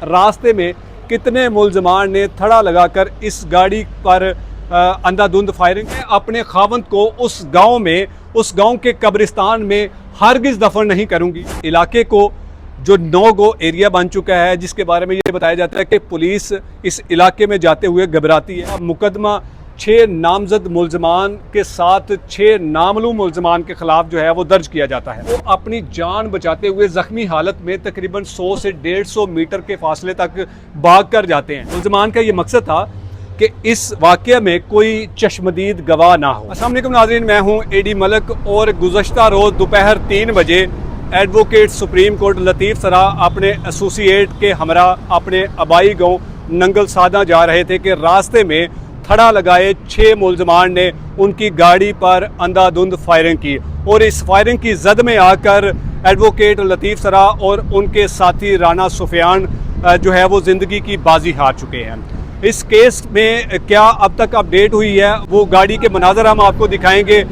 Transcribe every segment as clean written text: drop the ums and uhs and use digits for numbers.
रास्ते में कितने मुलजमान ने थड़ा लगाकर इस गाड़ी पर अंधाधुंध फायरिंग अपने खावंद को उस गांव के कब्रिस्तान में हरगिज़ दफन नहीं करूंगी। इलाके को जो नो गो एरिया बन चुका है, जिसके बारे में ये बताया जाता है कि पुलिस इस इलाके में जाते हुए घबराती है। मुकदमा 6 नामजद मुलजमान के साथ 6 नामलूम मुलजमान के खिलाफ जो है वो दर्ज किया जाता है। वो अपनी जान बचाते हुए जख्मी हालत में तकरीबन 100 से 150 मीटर के फासले तक भाग कर जाते हैं। मुलजमान का ये मकसद था कि इस वाक़े में कोई चश्मदीद गवाह ना हो। अस्सलाम वालेकुम नाज़रीन, मैं हूँ एडी मलिक और गुज़श्ता रोज़ दोपहर 3 बजे एडवोकेट सुप्रीम कोर्ट लतीफ़ सराह अपने एसोसिएट के हमरा अपने आबाई गाँव नंगल सादा जा रहे थे कि रास्ते में थड़ा लगाए 6 मुलजमान ने उनकी गाड़ी पर अंधाधुंध फायरिंग की और इस फायरिंग की जद में आकर एडवोकेट लतीफ़ सराह और उनके साथी राना सुफियान जो है वो ज़िंदगी की बाजी हार चुके हैं। इस केस में क्या अब तक अपडेट हुई है, वो गाड़ी के मनाज़र हम आपको दिखाएंगे।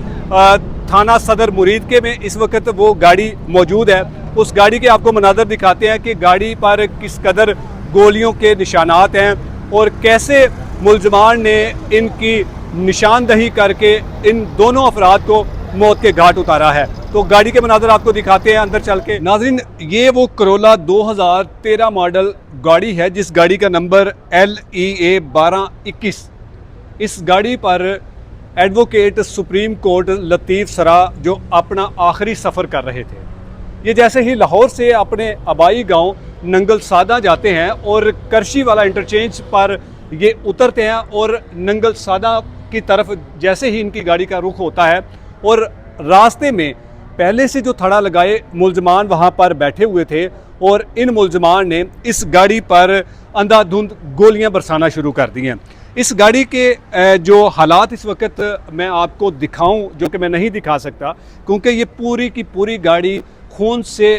थाना सदर मुरीदके में इस वक्त वो गाड़ी मौजूद है। उस गाड़ी के आपको मनाज़र दिखाते हैं कि गाड़ी पर किस कदर गोलियों के निशानात हैं और कैसे मुलजमान ने इनकी निशानदही करके इन दोनों अफराद को मौत के घाट उतारा है। तो गाड़ी के मनाज़र आपको दिखाते हैं अंदर चल के। नाज़रीन, ये वो करोला 2013 मॉडल गाड़ी है जिस गाड़ी का नंबर LEA 1221। इस गाड़ी पर एडवोकेट सुप्रीम कोर्ट लतीफ़ सराह जो अपना आखिरी सफ़र कर रहे थे, ये जैसे ही लाहौर से अपने आबाई गांव नंगल सादा जाते हैं और करशी वाला इंटरचेंज पर ये उतरते हैं और नंगल सादा की तरफ जैसे ही इनकी गाड़ी का रुख होता है और रास्ते में पहले से जो थड़ा लगाए मुलजमान वहाँ पर बैठे हुए थे और इन मुलजमान ने इस गाड़ी पर अंधाधुंध गोलियां बरसाना शुरू कर दी हैं। इस गाड़ी के जो हालात इस वक्त मैं आपको दिखाऊं, जो कि मैं नहीं दिखा सकता क्योंकि ये पूरी की पूरी गाड़ी खून से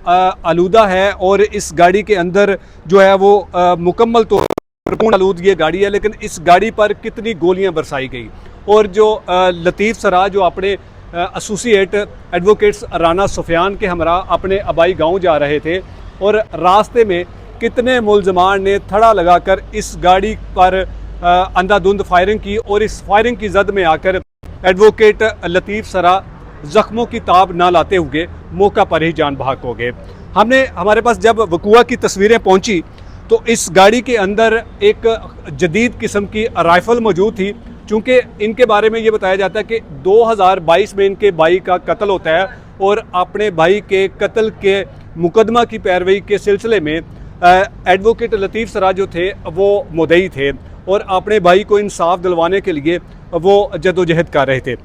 आलूदा है और इस गाड़ी के अंदर जो है वो मुकम्मल तौर पर पूर्ण आलूद ये गाड़ी है। लेकिन इस गाड़ी पर कितनी गोलियां बरसाई गई और जो लतीफ़ सराह जो अपने एसोसिएट एडवोकेट्स राना सुफियान के हमरा अपने आबाई गांव जा रहे थे और रास्ते में कितने मुलजमान ने थड़ा लगाकर इस गाड़ी पर अंधाधुंध फायरिंग की और इस फायरिंग की जद में आकर एडवोकेट लतीफ़ सराह जख्मों की ताब ना लाते हुए मौका पर ही जान बहक हो गए। हमारे पास जब वक़ुआ की तस्वीरें पहुंची तो इस गाड़ी के अंदर एक जदीद किस्म की राइफ़ल मौजूद थी। चूँकि इनके बारे में ये बताया जाता है कि 2022 में इनके भाई का कत्ल होता है और अपने भाई के कत्ल के मुकदमा की पैरवी के सिलसिले में एडवोकेट लतीफ़ सराह जो थे वो मुद्दई थे और अपने भाई को इंसाफ दिलवाने के लिए वो जदोजहद कर रहे थे।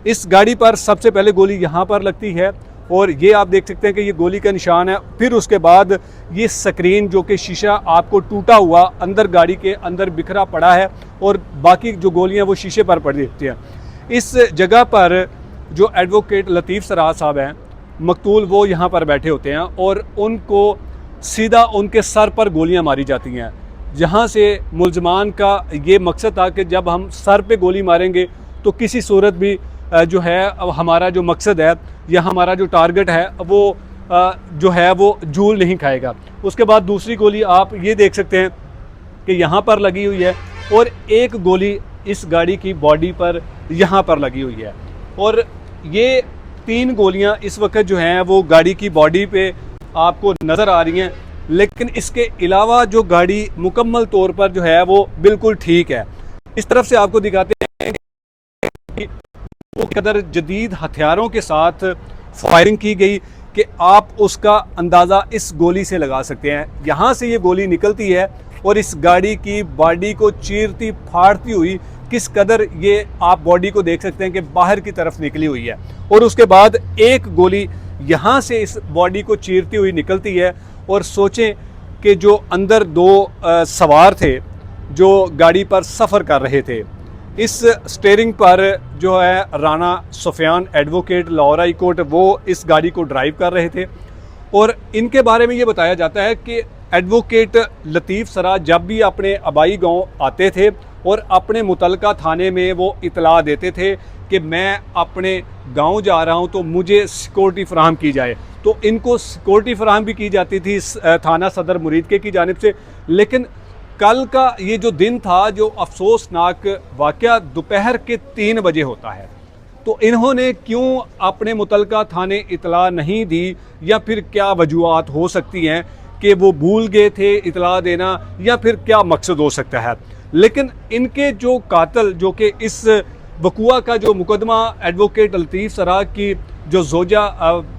इस गाड़ी पर सबसे पहले गोली यहाँ पर लगती है और ये आप देख सकते हैं कि ये गोली का निशान है। फिर उसके बाद ये स्क्रीन जो कि शीशा आपको टूटा हुआ अंदर गाड़ी के अंदर बिखरा पड़ा है और बाकी जो गोलियां वो शीशे पर पड़ी दिखती हैं। इस जगह पर जो एडवोकेट लतीफ़ सराह साहब हैं मकतूल, वो यहाँ पर बैठे होते हैं और उनको सीधा उनके सर पर गोलियाँ मारी जाती हैं। जहाँ से मुलजमान का ये मकसद था कि जब हम सर पे गोली मारेंगे तो किसी सूरत भी जो है हमारा जो मकसद है या हमारा जो टारगेट है वो जो है वो जूल नहीं खाएगा। उसके बाद दूसरी गोली आप ये देख सकते हैं कि यहाँ पर लगी हुई है और एक गोली इस गाड़ी की बॉडी पर यहाँ पर लगी हुई है और ये 3 गोलियाँ इस वक्त जो हैं वो गाड़ी की बॉडी पे आपको नज़र आ रही हैं। लेकिन इसके अलावा जो गाड़ी मुकम्मल तौर पर जो है वो बिल्कुल ठीक है। इस तरफ से आपको दिखाते हैं कि वो कदर जदीद हथियारों के साथ फायरिंग की गई कि आप उसका अंदाज़ा इस गोली से लगा सकते हैं। यहाँ से ये गोली निकलती है और इस गाड़ी की बॉडी को चीरती फाड़ती हुई किस कदर ये आप बॉडी को देख सकते हैं कि बाहर की तरफ निकली हुई है और उसके बाद एक गोली यहाँ से इस बॉडी को चीरती हुई निकलती है। और सोचें कि जो अंदर 2 सवार थे जो गाड़ी पर सफ़र कर रहे थे, इस स्टीयरिंग पर जो है Rana Sufiyan advocate Lahore high court वो इस गाड़ी को ड्राइव कर रहे थे। और इनके बारे में ये बताया जाता है कि एडवोकेट लतीफ़ सराह जब भी अपने आबाई गांव आते थे और अपने मुतलका थाने में वो इतला देते थे कि मैं अपने गांव जा रहा हूं तो मुझे सिक्योरिटी फराहम की जाए। तो इनको सिक्योरिटी फराहम भी की जाती थी थाना सदर मुरीदके की जानिब से। लेकिन कल का ये जो दिन था, जो अफसोसनाक वाक़या दोपहर के 3 बजे होता है, तो इन्होंने क्यों अपने मुतलका थाने इतला नहीं दी, या फिर क्या वजूहात हो सकती हैं कि वो भूल गए थे इतला देना, या फिर क्या मकसद हो सकता है। लेकिन इनके जो कातिल, जो कि इस वकुआ का जो मुकदमा एडवोकेट लतीफ़ सराह की जो जोजा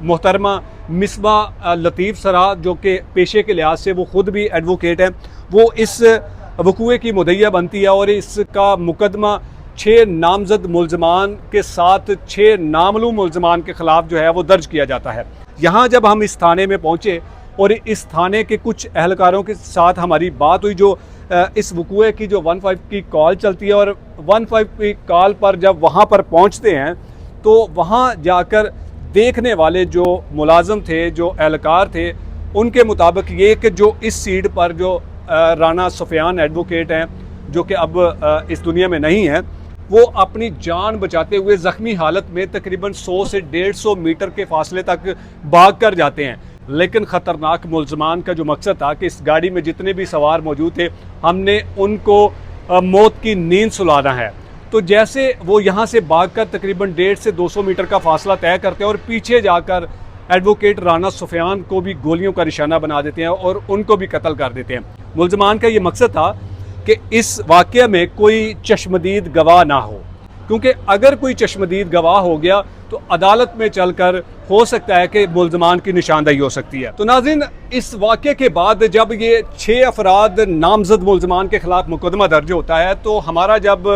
मोहतरमा मिसबा लतीफ़ सराह, जो कि पेशे के लिहाज से वो ख़ुद भी एडवोकेट हैं, वो इस वकुए की मुद्दईया बनती है और इसका मुकदमा 6 नामजद मुल्ज़मान के साथ 6 नामलूम मुल्ज़मान के ख़िलाफ़ जो है वो दर्ज किया जाता है। यहाँ जब हम इस थाने में पहुँचे और इस थाने के कुछ अहलकारों के साथ हमारी बात हुई, जो इस वकुए की जो 15 की कॉल चलती है, और 15 की कॉल पर जब वहाँ पर पहुँचते हैं तो वहाँ जाकर देखने वाले जो मुलाजम थे, जो एहलकार थे, उनके मुताबिक ये कि जो इस सीट पर जो राना सुफियान एडवोकेट हैं, जो कि अब इस दुनिया में नहीं हैं, वो अपनी जान बचाते हुए ज़ख्मी हालत में तकरीबन 100 से 150 मीटर के फासले तक भाग कर जाते हैं। लेकिन ख़तरनाक मुल्ज़मान का जो मकसद था कि इस गाड़ी में जितने भी सवार मौजूद थे, हमने उनको मौत की नींद सुलाना है। तो जैसे वो यहाँ से भागकर तकरीबन 150 से 200 मीटर का फासला तय करते हैं और पीछे जाकर एडवोकेट राना सुफियान को भी गोलियों का निशाना बना देते हैं और उनको भी कत्ल कर देते हैं। मुल्ज़मान का ये मकसद था कि इस वाक़ये में कोई चश्मदीद गवाह ना हो, क्योंकि अगर कोई चश्मदीद गवाह हो गया तो अदालत में चलकर हो सकता है कि मुल्ज़मान की निशानदही हो सकती है। तो नाज़रीन, इस वाक़ये के बाद जब ये 6 अफराद नामजद मुल्ज़मान के ख़िलाफ़ मुकदमा दर्ज होता है, तो हमारा जब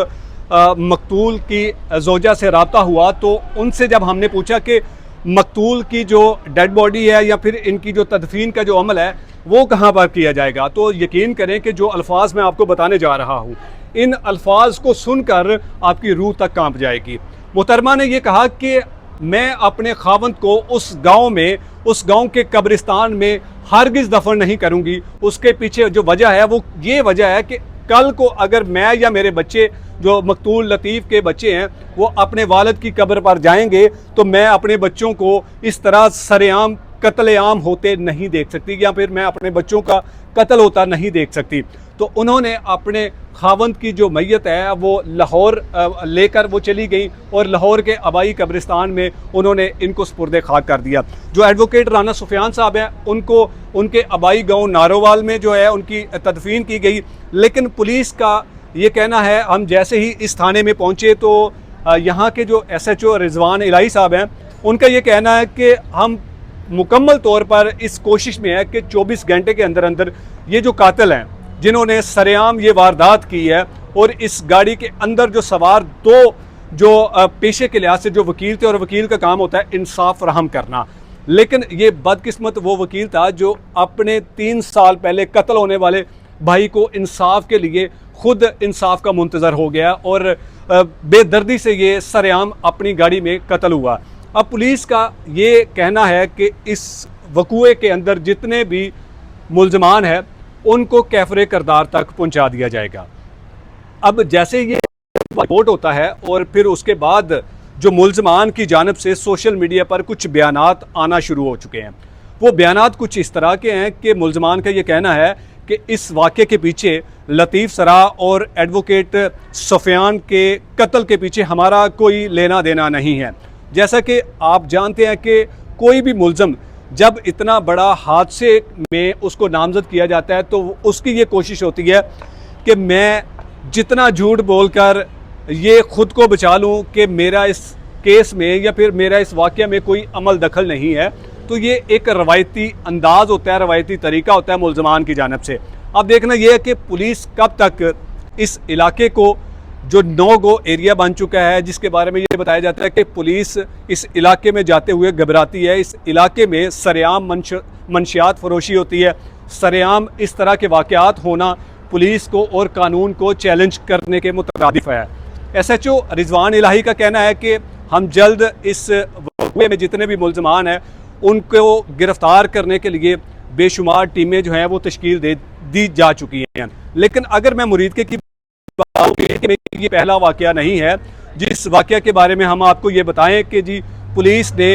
मकतूल की जोजा से रब्ता हुआ तो उनसे जब हमने पूछा कि मकतूल की जो डेड बॉडी है या फिर इनकी जो तदफीन का जो अमल है वो कहाँ पर किया जाएगा, तो यकीन करें कि जो अल्फाज मैं आपको बताने जा रहा हूँ, इन अल्फाज को सुनकर आपकी रूह तक कांप जाएगी। मोहतरमा ने यह कहा कि मैं अपने खावंद को उस गांव के कब्रिस्तान में हरगिज़ दफन नहीं करूंगी। उसके पीछे जो वजह है वो ये वजह है कि कल को अगर मैं या मेरे बच्चे, जो मकतूल लतीफ़ के बच्चे हैं, वो अपने वालिद की कब्र पर जाएंगे तो मैं अपने बच्चों को इस तरह सरेआम कत्लेआम होते नहीं देख सकती, या फिर मैं अपने बच्चों का कत्ल होता नहीं देख सकती। तो उन्होंने अपने खावंद की जो मैयत है वो लाहौर लेकर वो चली गई और लाहौर के आबाई कब्रिस्तान में उन्होंने इनको सुपुर्द खाक कर दिया। जो एडवोकेट राना सुफियान साहब हैं, उनको उनके आबाई गांव नारोवाल में जो है उनकी तदफीन की गई। लेकिन पुलिस का ये कहना है, हम जैसे ही इस थाने में पहुँचे तो यहाँ के जो SHO रिजवान इलाही साहब हैं, उनका ये कहना है कि हम मुकम्मल तौर पर इस कोशिश में है कि 24 घंटे के अंदर अंदर ये जो कातिल हैं, जिन्होंने सरेआम ये वारदात की है, और इस गाड़ी के अंदर जो सवार 2 जो पेशे के लिहाज से जो वकील थे, और वकील का काम होता है इंसाफ फराहम करना, लेकिन ये बदकिस्मत वो वकील था जो अपने 3 साल पहले कत्ल होने वाले भाई को इंसाफ के लिए खुद इंसाफ का मुंतज़र हो गया और बेदर्दी से ये सरेआम अपनी गाड़ी में कत्ल हुआ। अब पुलिस का ये कहना है कि इस वकुए के अंदर जितने भी मुल्ज़मान हैं उनको कैफरे करदार तक पहुंचा दिया जाएगा। अब जैसे ये रिपोर्ट होता है और फिर उसके बाद जो मुल्ज़मान की जानिब से सोशल मीडिया पर कुछ बयानात आना शुरू हो चुके हैं, वो बयानात कुछ इस तरह के हैं कि मुल्ज़मान का ये कहना है कि इस वाक़े के पीछे लतीफ़ सराह और एडवोकेट सुफियान के कत्ल के पीछे हमारा कोई लेना देना नहीं है। जैसा कि आप जानते हैं कि कोई भी मुल्ज़म जब इतना बड़ा हादसे में उसको नामज़द किया जाता है तो उसकी ये कोशिश होती है कि मैं जितना झूठ बोलकर ये ख़ुद को बचा लूँ कि मेरा इस केस में या फिर मेरा इस वाक़या में कोई अमल दखल नहीं है। तो ये एक रवायती अंदाज़ होता है, रवायती तरीका होता है मुल्ज़मान की जानिब से। अब देखना यह है कि पुलिस कब तक इस इलाके को, जो नो गो एरिया बन चुका है, जिसके बारे में ये बताया जाता है कि पुलिस इस इलाके में जाते हुए घबराती है, इस इलाके में सरेआम मंशियात फरोशी होती है, सरेआम इस तरह के वाक़यात होना पुलिस को और कानून को चैलेंज करने के मुताबिक है। SHO रिजवान इलाही का कहना है कि हम जल्द इस वाक़ये में जितने भी मुल्ज़मान हैं उनको गिरफ़्तार करने के लिए बेशुमार टीमें जो हैं वो तश्कील दी जा चुकी हैं। लेकिन अगर मैं मुरीदके की ये पहला वाक़या नहीं है, जिस वाक़या के बारे में हम आपको ये बताएं कि जी पुलिस ने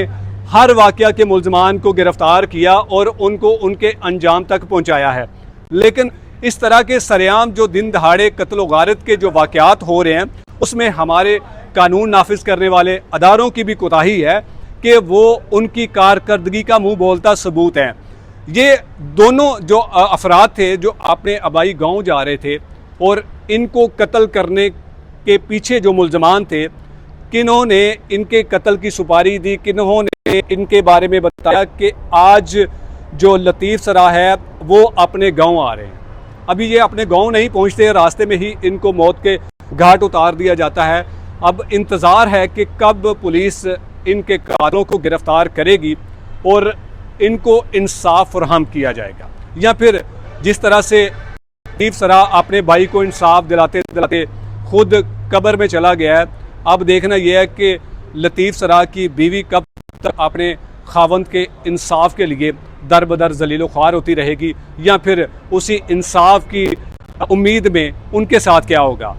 हर वाक़या के मुल्ज़मान को गिरफ़्तार किया और उनको उनके अंजाम तक पहुँचाया है। लेकिन इस तरह के सरेआम जो दिन दहाड़े कत्ल व गारत के जो वाक़यात हो रहे हैं, उसमें हमारे कानून नाफिज करने वाले अदारों की भी कोताही है कि वो उनकी कारकर्दगी का मुँह बोलता सबूत हैं। ये दोनों जो अफराद थे जो अपने आबाई गांव जा रहे थे और इनको कत्ल करने के पीछे जो मुल्ज़मान थे, किन्होंने इनके कत्ल की सुपारी दी, किन्होंने इनके बारे में बताया कि आज जो लतीफ़ सरा है वो अपने गांव आ रहे हैं। अभी ये अपने गांव नहीं पहुंचते, रास्ते में ही इनको मौत के घाट उतार दिया जाता है। अब इंतज़ार है कि कब पुलिस इनके कातलों को गिरफ़्तार करेगी और इनको इंसाफ फराहम किया जाएगा, या फिर जिस तरह से लतीफ़ सरा अपने भाई को इंसाफ दिलाते दिलाते खुद कब्र में चला गया है। अब देखना यह है कि लतीफ़ सरा की बीवी कब तक अपने खावंद के इंसाफ के लिए दर बदर जलील ख्वार होती रहेगी, या फिर उसी इंसाफ की उम्मीद में उनके साथ क्या होगा।